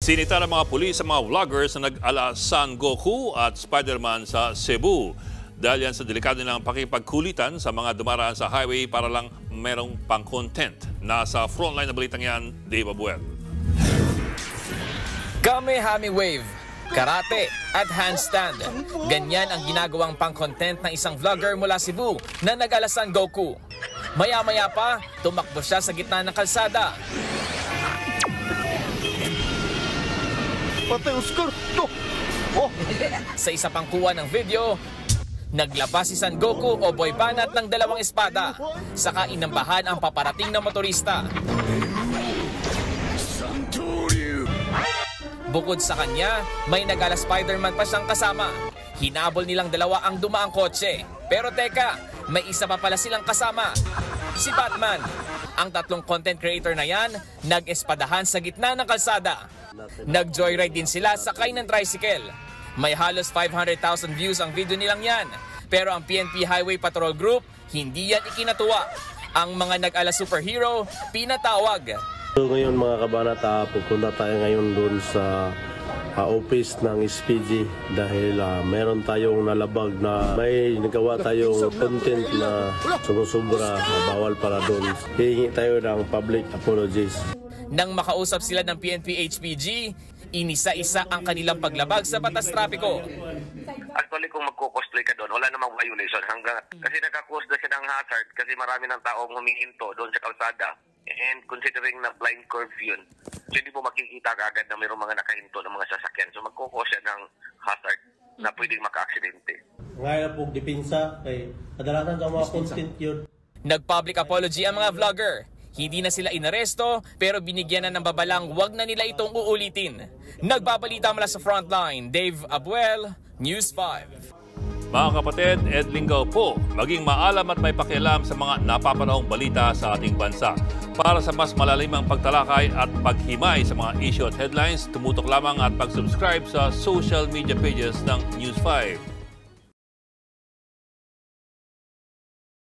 Sinita ng mga pulis sa mga vloggers na nag-ala San Goku at Spider-Man sa Cebu. Dahil yan sa delikado ng pakipagkulitan sa mga dumaraan sa highway para lang merong pang-content. Nasa frontline na balitang yan, Dave Abuel. Kamehame wave, karate at handstand. Ganyan ang ginagawang pang-content ng isang vlogger mula Cebu na nag-ala San Goku. Maya-maya pa, tumakbo siya sa gitna ng kalsada. Sa isa pang kuha ng video, naglabas si San Goku o Boy Banat ng dalawang espada. Saka inambahan ang paparating na motorista. Bukod sa kanya, may nag-ala Spider-Man pa siyang kasama. Hinabol nilang dalawa ang dumaang kotse. Pero teka, may isa pa pala silang kasama. Si Batman. Ang tatlong content creator na yan, nag-espadahan sa gitna ng kalsada. Nag-joyride din sila sakay ng tricycle. May halos 500,000 views ang video nilang yan. Pero ang PNP Highway Patrol Group, hindi yan ikinatuwa. Ang mga nag-ala superhero, pinatawag. So ngayon mga kabanata, pupunta tayo ngayon doon sa office ng SPG dahil meron tayong nalabag na may nagawa tayong content na sumusubra na bawal para doon. Hihingi tayo ng public apologies. Nang makausap sila ng PNP HPG, inisa-isa ang kanilang paglabag sa batas trapiko. Actually, kung magko-cosplay ka doon, wala namang violation hanggang kasi nagka-cause na siya ng hazard kasi marami ng taong humihinto doon sa kalsada. And considering na blind curve yun, so hindi mo makikita agad na mayroong mga nakahinto ng mga sasakyan. So magko-cause siya ng hazard na pwedeng maka-aksidente. Ngayon po, dipinsa kay kadalasan sa mga content yun. Nag-public apology ang mga vlogger. Hindi na sila inaresto pero binigyan na ng babalang wag na nila itong uulitin. Nagbabalita mula sa frontline, Dave Abuel, News 5. Mga kapatid, Ed Lingaw po, maging maalam at may pakialam sa mga napapanahong balita sa ating bansa. Para sa mas malalimang pagtalakay at paghimay sa mga issue at headlines, tumutok lamang at pag-subscribe sa social media pages ng News 5.